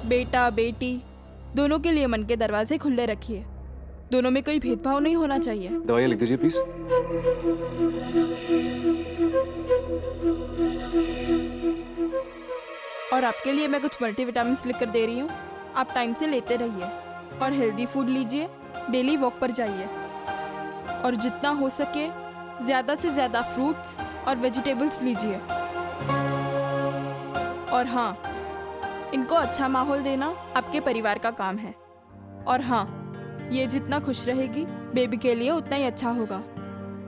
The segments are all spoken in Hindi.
बेटा बेटी दोनों के लिए मन के दरवाजे खुले रखिए। दोनों में कोई भेदभाव नहीं होना चाहिए। दवाइयाँ लिख दीजिए प्लीज। और आपके लिए मैं कुछ मल्टीविटामिन्स लिख कर दे रही हूँ, आप टाइम से लेते रहिए। और हेल्दी फूड लीजिए, डेली वॉक पर जाइए और जितना हो सके ज़्यादा से ज़्यादा फ्रूट्स और वेजिटेबल्स लीजिए। और हाँ, इनको अच्छा माहौल देना आपके परिवार का काम है। और हाँ, ये जितना खुश रहेगी बेबी के लिए उतना ही अच्छा होगा।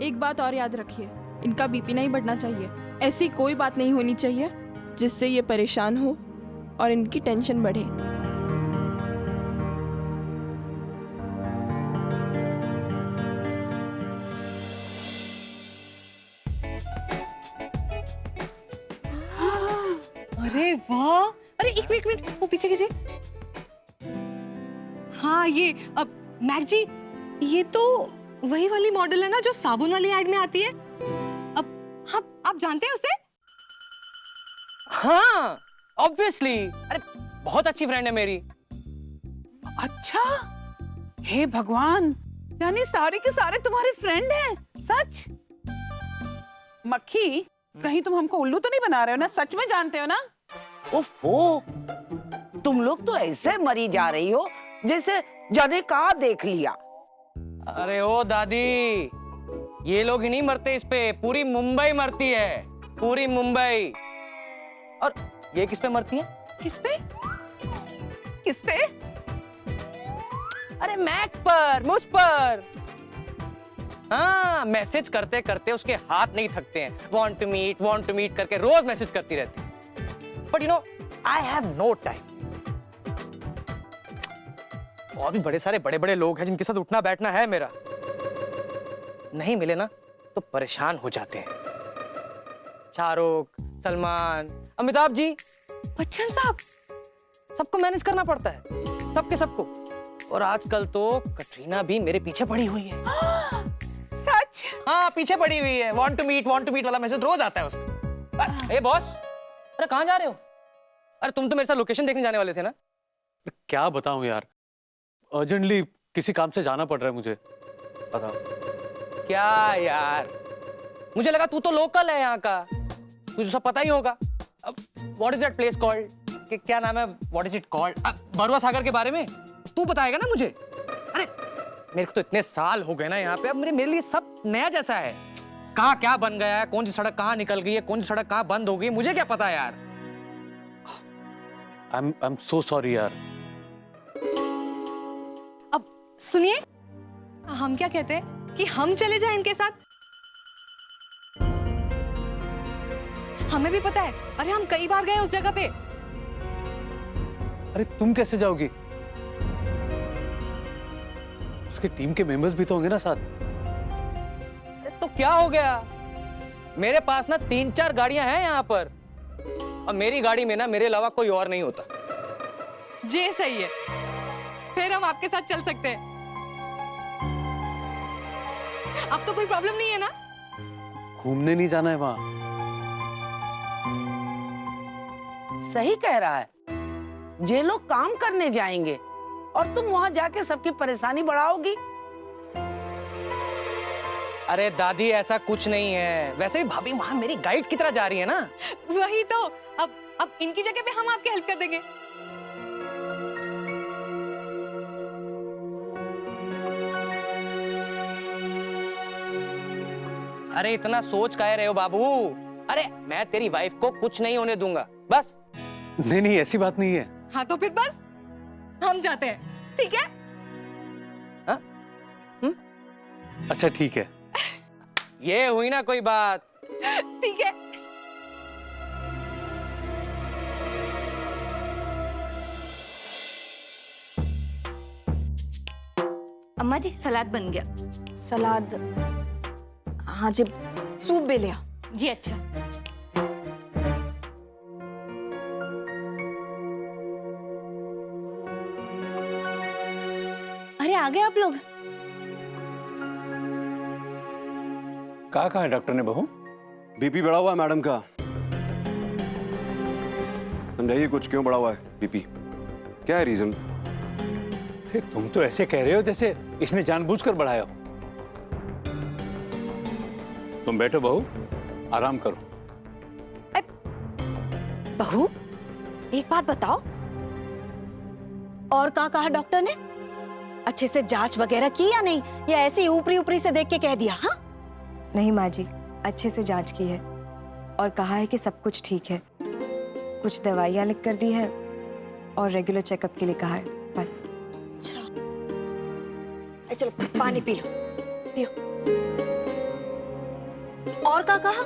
एक बात और याद रखिए, इनका बीपी नहीं बढ़ना चाहिए। ऐसी कोई बात नहीं होनी चाहिए जिससे ये परेशान हो और इनकी टेंशन बढ़े। अरे वाह! अरे एक मिनट वो पीछे कीजिए। हाँ ये अब मैक जी, ये तो वही वाली मॉडल है ना जो साबुन वाली एड में आती है। अब आप जानते हैं उसे? हाँ ऑब्वियसली, अरे बहुत अच्छी फ्रेंड है मेरी। अच्छा, हे भगवान, यानी सारे के सारे तुम्हारे फ्रेंड हैं? सच? मक्खी, कहीं तुम हमको उल्लू तो नहीं बना रहे हो ना? सच में जानते हो ना? ओफो, तुम लोग तो ऐसे मरी जा रही हो जैसे जाने कहाँ देख लिया। अरे ओ दादी, ये लोग ही नहीं मरते इस पे, पूरी मुंबई मरती है, पूरी मुंबई। और ये किस पे मरती है? किस पे? किस पे? अरे मैक पर, मुझ पर। हाँ, मैसेज करते करते उसके हाथ नहीं थकते हैं। वांट टू मीट करके रोज मैसेज करती रहती है। But you know, I have no time. और भी बड़े सारे बड़े बड़े लोग हैं जिनके साथ उठना बैठना है मेरा। नहीं मिले ना तो परेशान हो जाते हैं। शाहरुख, सलमान, अमिताभ जी, बच्चन साहब, सबको मैनेज करना पड़ता है, सबके सबको। और आजकल तो कटरीना भी मेरे पीछे पड़ी हुई है। सच? हाँ, पीछे पड़ी हुई है। वांट टू मीट वाला मैसेज रोज आता है उसका। ए बॉस, अरे कहाँ जा रहे हो? अरे तुम तो मेरे साथ लोकेशन देखने जाने वाले थे ना? क्या बताऊं यार, अर्जेंटली किसी काम से जाना पड़ रहा है मुझे। बताओ क्या यार, मुझे लगा तू तो लोकल है यहाँ का, तुझे तो सब पता ही होगा। अब what is that place called, क्या नाम है, what is it called, Barua Sagar के बारे में तू बताएगा ना मुझे। अरे मेरे को तो इतने साल हो गए ना यहाँ पे, अब मेरे लिए सब नया जैसा है। कहाँ क्या बन गया है, कौन सी सड़क कहाँ निकल गई है, कौन सी सड़क कहाँ बंद हो गई, मुझे क्या पता यार। I'm so sorry यार। अब सुनिए, हम क्या कहते हैं कि हम चले जाएं इनके साथ। हमें भी पता है, अरे हम कई बार गए उस जगह पे। अरे तुम कैसे जाओगी? उसकी टीम के मेंबर्स भी तो होंगे ना साथ। तो क्या हो गया, मेरे पास ना 3-4 गाड़ियां हैं यहाँ पर, और मेरी गाड़ी में ना मेरे अलावा कोई और नहीं होता। जे सही है, फिर हम आपके साथ चल सकते हैं। अब तो कोई प्रॉब्लम नहीं है ना? घूमने नहीं जाना है वहां। सही कह रहा है, जे लोग काम करने जाएंगे और तुम वहां जाके सबकी परेशानी बढ़ाओगी। अरे दादी ऐसा कुछ नहीं है, वैसे भी भाभी वहां मेरी गाइड की तरह जा रही है ना। वही तो, अब इनकी जगह पे हम आपकी हेल्प कर देंगे। अरे इतना सोच काहे रहे हो बाबू, अरे मैं तेरी वाइफ को कुछ नहीं होने दूंगा, बस। नहीं ऐसी बात नहीं है। हाँ तो फिर बस हम जाते हैं, ठीक है? हाँ? अच्छा ठीक है। ये हुई ना कोई बात। ठीक है। अम्मा जी सलाद बन गया। सलाद? हाँ जी, सूप भी लिया। जी अच्छा। अरे आ गए आप लोग? कहा है डॉक्टर ने बहू? बीपी बढ़ा हुआ है मैडम का। समझाइए कुछ, क्यों बढ़ा हुआ है बीपी? क्या है रीजन? तुम तो ऐसे कह रहे हो जैसे इसने जानबूझकर बढ़ाया हो। तुम बैठो बहू, आराम करो। बहू, एक बात बताओ, और क्या कहा डॉक्टर ने? अच्छे से जांच वगैरह की या नहीं, या ऐसे ही ऊपरी ऊपरी से देख के कह दिया? हाँ, नहीं माँ जी, अच्छे से जांच की है और कहा है कि सब कुछ ठीक है। कुछ दवाइयाँ लिख कर दी है और रेगुलर चेकअप के लिए कहा है, बस। अच्छा, चलो पानी पी लो, पियो। और क्या कहा?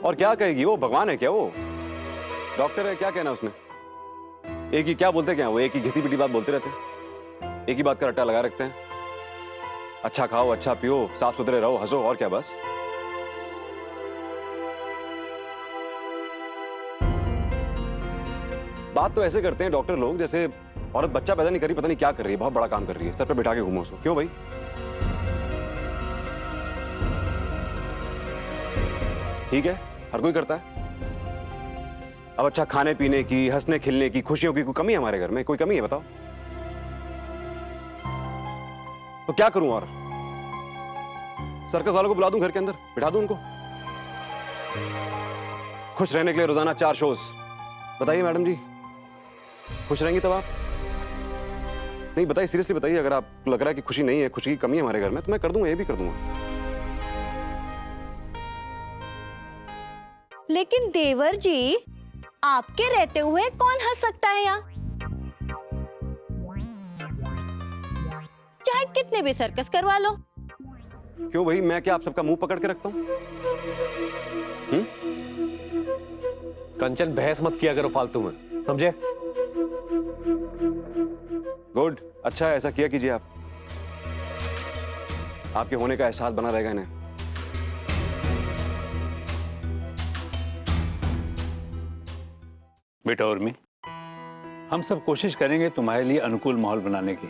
और क्या कहेगी, वो भगवान है क्या? वो डॉक्टर है, क्या कहना उसने? एक ही क्या बोलते क्या वो, एक ही घिसी पिटी बात बोलते रहते हैं, एक ही बात का रट्टा लगा रखते हैं। अच्छा खाओ, अच्छा पियो, साफ सुथरे रहो, हंसो, और क्या बस। बात तो ऐसे करते हैं डॉक्टर लोग जैसे औरत बच्चा पैदा नहीं करी, पता नहीं क्या कर रही है, बहुत बड़ा काम कर रही है, सर पे बिठा के घूमो उसको। क्यों भाई? ठीक है, हर कोई करता है। अब अच्छा खाने पीने की, हंसने खिलने की, खुशियों की कोई कमी है हमारे घर में? कोई कमी है बताओ? तो क्या करूं? और सर्कस वालों को बुला दूं घर के अंदर, बिठा दूं उनको? खुश रहने के लिए रोजाना 4 शोज। बताइए मैडम जी, खुश रहेंगी तब आप? नहीं बताइए, सीरियसली बताइए, अगर आपको लग रहा है कि खुशी नहीं है, खुशी की कमी है हमारे घर में, तो मैं कर दूंगा, ये भी कर दूंगा। लेकिन देवर जी, आपके रहते हुए कौन हंस सकता है यहाँ? चाहे कितने भी सर्कस करवा लो। क्यों भाई, मैं क्या आप सबका मुंह पकड़ के रखता हूं? कंचन, बहस मत किया करो फालतू में, समझे? गुड, अच्छा है, ऐसा किया कीजिए आप। आपके होने का एहसास बना रहेगा इन्हें। बेटा उर्मी, हम सब कोशिश करेंगे तुम्हारे लिए अनुकूल माहौल बनाने की,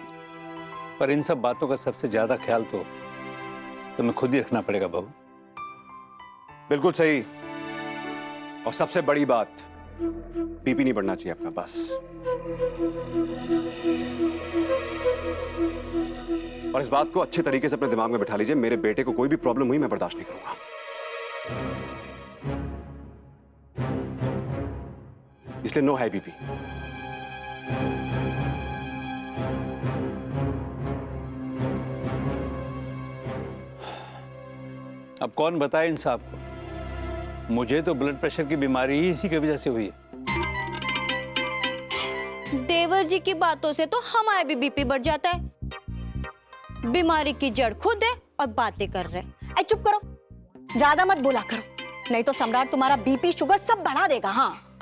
पर इन सब बातों का सबसे ज्यादा ख्याल तो तुम्हें खुद ही रखना पड़ेगा बहू। बिल्कुल सही। और सबसे बड़ी बात, बीपी नहीं बढ़ना चाहिए आपका, बस। और इस बात को अच्छे तरीके से अपने दिमाग में बिठा लीजिए, मेरे बेटे को कोई भी प्रॉब्लम हुई मैं बर्दाश्त नहीं करूंगा। इसलिए नो हाई बीपी। अब कौन बताए इन साहब को? मुझे तो ब्लड प्रेशर की बीमारी ही इसी की वजह से हुई है। देवर जी की बातों से तो हमारा भी बीपी बढ़ जाता है। बीमारी की जड़ खुद है और बातें कर रहे। ऐ चुप करो, ज्यादा मत बोला करो, नहीं तो सम्राट तुम्हारा बीपी शुगर सब बढ़ा देगा। हाँ,